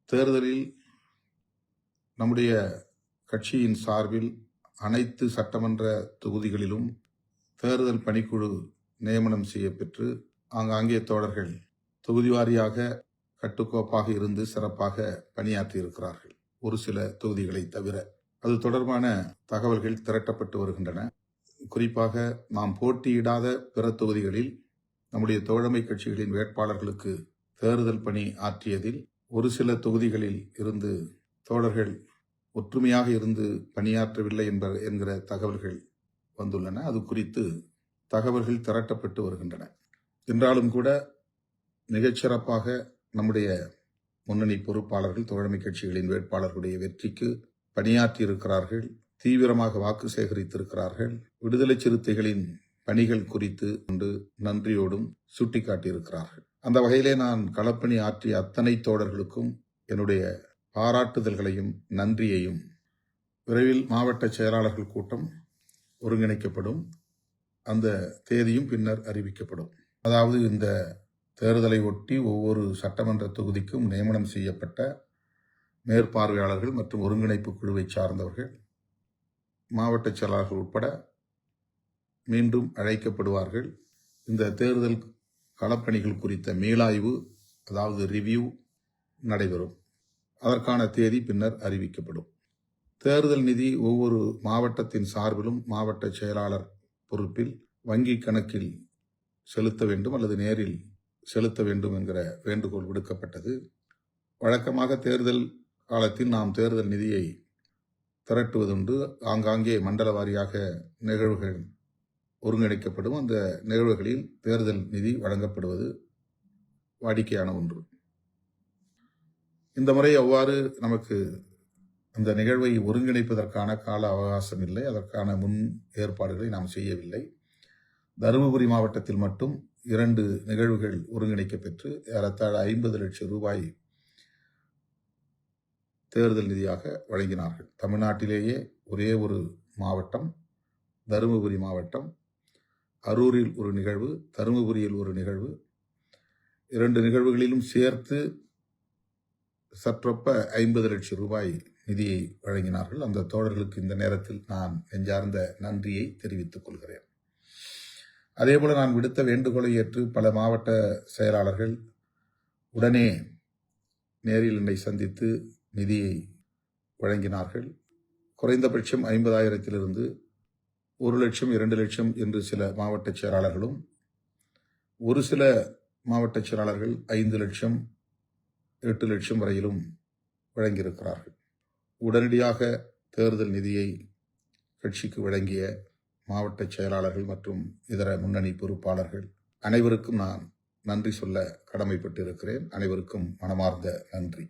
தேர்தலில் நம்முடைய கட்சியின் சார்பில் அனைத்து சட்டமன்ற தொகுதிகளிலும் தேர்தல் பணிக்குழு நியமனம் செய்யப்பெற்று ஆங்காங்கே தோழர்கள் தொகுதி வாரியாக கட்டுக்கோப்பாக இருந்து சிறப்பாக பணியாற்றியிருக்கிறார்கள். ஒரு சில தொகுதிகளை தவிர அது தொடர்பான தகவல்கள் திரட்டப்பட்டு வருகின்றன. குறிப்பாக நாம் போட்டியிடாத பிற தொகுதிகளில் நம்முடைய தோழமை கட்சிகளின் வேட்பாளர்களுக்கு தேர்தல் பணி ஆற்றியதில் ஒரு சில தொகுதிகளில் இருந்து தோழர்கள் ஒற்றுமையாக இருந்து பணியாற்றவில்லை என்கிற தகவல்கள் வந்துள்ளன. அது குறித்து தகவல்கள் திரட்டப்பட்டு வருகின்றன. என்றாலும் கூட மிகச்சிறப்பாக நம்முடைய முன்னணி பொறுப்பாளர்கள் தோழமை கட்சிகளின் வேட்பாளர்களுடைய வெற்றிக்கு பணியாற்றியிருக்கிறார்கள். தீவிரமாக வாக்கு சேகரித்திருக்கிறார்கள். விடுதலை சிறுத்தைகளின் பணிகள் குறித்து கொண்டு நன்றியோடும் சுட்டிக்காட்டியிருக்கிறார்கள். அந்த வகையிலே நான் களப்பணி ஆற்றிய அத்தனை தோழர்களுக்கும் என்னுடைய பாராட்டுதல்களையும் நன்றியையும். விரைவில் மாவட்ட செயலாளர்கள் கூட்டம் ஒருங்கிணைக்கப்படும். அந்த தேதியும் பின்னர் அறிவிக்கப்படும். அதாவது இந்த தேர்தலை ஒட்டி ஒவ்வொரு சட்டமன்ற தொகுதிக்கும் நியமனம் செய்யப்பட்ட மேற்பார்வையாளர்கள் மற்றும் ஒருங்கிணைப்பு குழுவை சார்ந்தவர்கள் மாவட்ட செயலாளர்கள் உட்பட மீண்டும் அழைக்கப்படுவார்கள். இந்த தேர்தல் களப்பணிகள் குறித்த மீளாய்வு, அதாவது ரிவ்யூ நடைபெறும். அதற்கான தேதி பின்னர் அறிவிக்கப்படும். தேர்தல் நிதி ஒவ்வொரு மாவட்டத்தின் சார்பிலும் மாவட்ட செயலாளர் பொறுப்பில் வங்கி கணக்கில் செலுத்த வேண்டும் அல்லது நேரில் செலுத்த வேண்டும் என்கிற வேண்டுகோள் விடுக்கப்பட்டது. வழக்கமாக தேர்தல் காலத்தில் நாம் தேர்தல் நிதியை திரட்டுவதுண்டு. ஆங்காங்கே மண்டல வாரியாக நிகழ்வுகள் ஒருங்கிணைக்கப்படும். அந்த நிகழ்வுகளில் தேர்தல் நிதி வழங்கப்படுவது வாடிக்கையான ஒன்று. இந்த முறை அவ்வாறு நமக்கு அந்த நிகழ்வை ஒருங்கிணைப்பதற்கான கால அவகாசம் இல்லை. அதற்கான முன் ஏற்பாடுகளை நாம் செய்யவில்லை. தருமபுரி மாவட்டத்தில் மட்டும் 2 நிகழ்வுகள் ஒருங்கிணைக்கப்பெற்று ஏறத்தாழ 50 லட்சம் ரூபாய் தேர்தல் நிதியாக வழங்கினார்கள். தமிழ்நாட்டிலேயே ஒரே ஒரு மாவட்டம் தருமபுரி மாவட்டம். அரூரில் ஒரு நிகழ்வு, தருமபுரியில் ஒரு நிகழ்வு. 2 நிகழ்வுகளிலும் சேர்த்து சற்றொப்ப 50 லட்சம் ரூபாய் நிதியை வழங்கினார்கள். அந்த தோழர்களுக்கு இந்த நேரத்தில் நான் நெஞ்சார்ந்த நன்றியை தெரிவித்துக் கொள்கிறேன். அதேபோல நான் விடுத்த வேண்டுகோளை ஏற்று பல மாவட்ட செயலாளர்கள் உடனே நேரில் என்னை சந்தித்து நிதியை வழங்கினார்கள். குறைந்தபட்சம் 50,000 1 லட்சம் 2 லட்சம் என்று சில மாவட்ட செயலாளர்களும், ஒரு சில மாவட்ட செயலாளர்கள் 5 லட்சம் 8 லட்சம் வரையிலும் வழங்கியிருக்கிறார்கள். உடனடியாக தேர்தல் நிதியை கட்சிக்கு வழங்கிய மாவட்ட செயலாளர்கள் மற்றும் இதர முன்னணி பொறுப்பாளர்கள் அனைவருக்கும் நான் நன்றி சொல்ல கடமைப்பட்டிருக்கிறேன். அனைவருக்கும் மனமார்ந்த நன்றி.